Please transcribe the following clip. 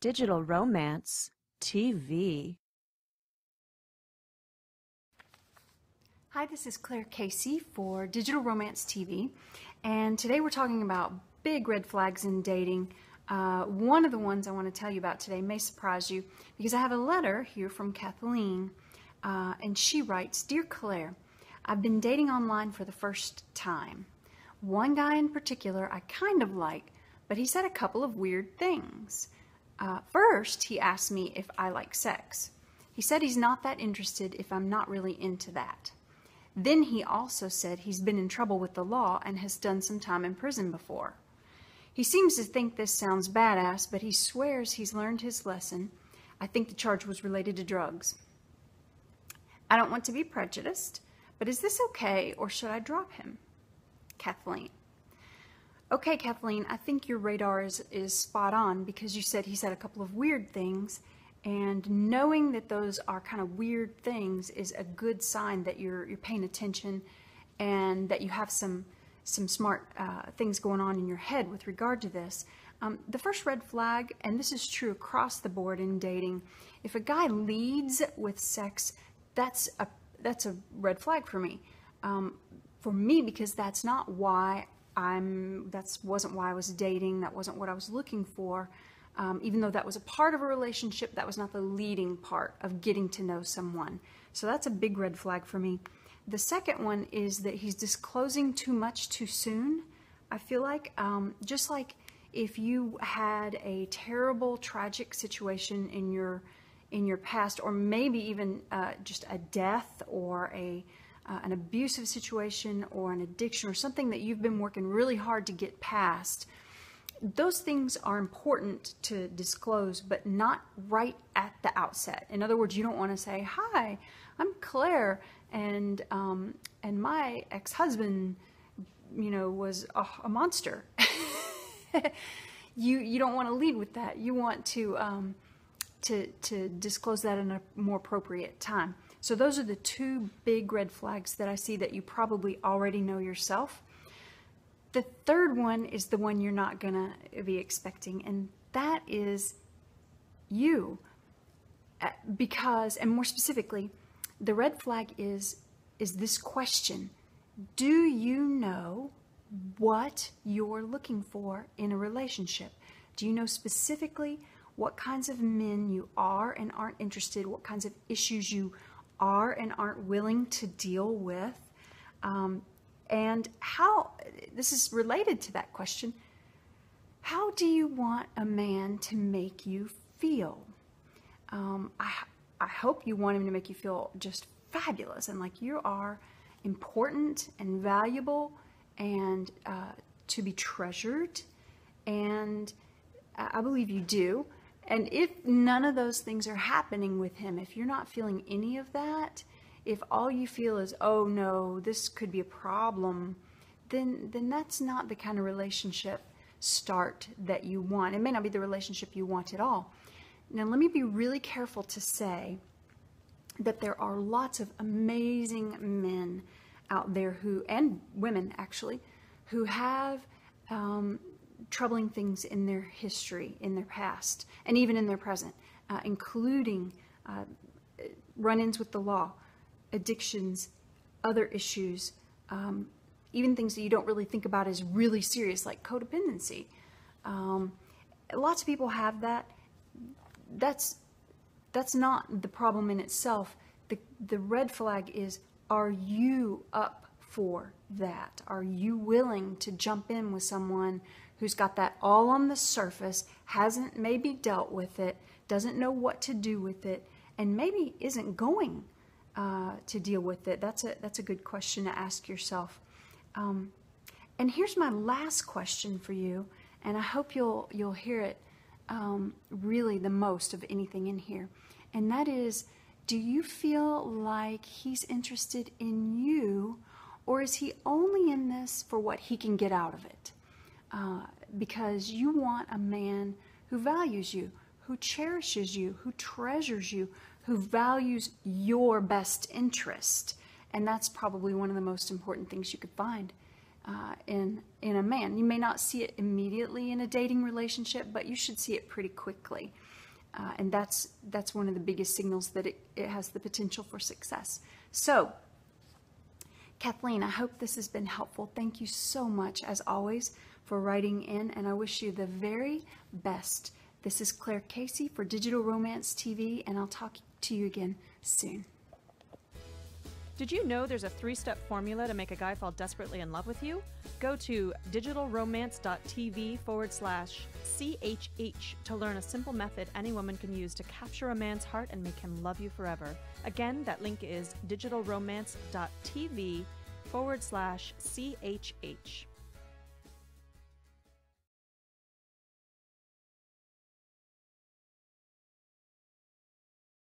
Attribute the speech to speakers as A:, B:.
A: Digital Romance TV.
B: Hi, this is Claire Casey for Digital Romance TV, and today we're talking about big red flags in dating. One of the ones I want to tell you about today may surprise you because I have a letter here from Kathleen, and she writes, "Dear Claire, I've been dating online for the first time. One guy in particular I kind of like, but he said a couple of weird things. First, he asked me if I like sex. He said he's not that interested if I'm not really into that. Then he also said he's been in trouble with the law and has done some time in prison before. He seems to think this sounds badass, but he swears he's learned his lesson. I think the charge was related to drugs. I don't want to be prejudiced, but is this okay or should I drop him? Kathleen." Okay, Kathleen, I think your radar is spot on because you said he said a couple of weird things, and knowing that those are kind of weird things is a good sign that you're paying attention and that you have some smart things going on in your head with regard to this. The first red flag, and this is true across the board in dating, if a guy leads with sex, that's a red flag for me. Because that's not why that wasn't why I was dating. That wasn't what I was looking for. Even though that was a part of a relationship, that was not the leading part of getting to know someone. So that's a big red flag for me. The second one is that he's disclosing too much too soon. I feel like, just like if you had a terrible, tragic situation in your past, or maybe even just a death or an abusive situation or an addiction or something that you've been working really hard to get past, those things are important to disclose, but not right at the outset. In other words, you don't want to say, "Hi, I'm Claire, and my ex-husband, was a monster." You don't want to lead with that. You want to disclose that in a more appropriate time. So those are the two big red flags that I see that you probably already know yourself. The third one is the one you're not going to be expecting, and that is you. Because, and more specifically, the red flag is this question: do you know what you're looking for in a relationship? Do you know specifically what kinds of men you are and aren't interested, what kinds of issues you are and aren't willing to deal with? And how, this is related to that question, how do you want a man to make you feel? I hope you want him to make you feel just fabulous and like you are important and valuable and to be treasured. And I believe you do. And if none of those things are happening with him, if you're not feeling any of that, if all you feel is, "Oh no, this could be a problem," then that's not the kind of relationship start that you want. It may not be the relationship you want at all. Now, let me be really careful to say that there are lots of amazing men out there and women actually, who have troubling things in their history, in their past, and even in their present, including run-ins with the law, addictions, other issues, even things that you don't really think about as really serious, like codependency. Lots of people have that. That's not the problem in itself. The red flag is, are you up for that? Are you willing to jump in with someone who's got that all on the surface, hasn't maybe dealt with it, doesn't know what to do with it, and maybe isn't going to deal with it? That's a good question to ask yourself. And here's my last question for you, and I hope you'll hear it really the most of anything in here, and that is, do you feel like he's interested in you, or is he only in this for what he can get out of it? Because you want a man who values you, who cherishes you, who treasures you, who values your best interest. And that's probably one of the most important things you could find. in a man. You may not see it immediately in a dating relationship, but you should see it pretty quickly. And that's one of the biggest signals that it has the potential for success. So, Kathleen, I hope this has been helpful. Thank you so much, as always, for writing in, and I wish you the very best. This is Claire Casey for Digital Romance TV, and I'll talk to you again soon.
A: Did you know there's a 3-step formula to make a guy fall desperately in love with you? Go to digitalromance.tv/CHH to learn a simple method any woman can use to capture a man's heart and make him love you forever. Again, that link is digitalromance.tv/CHH.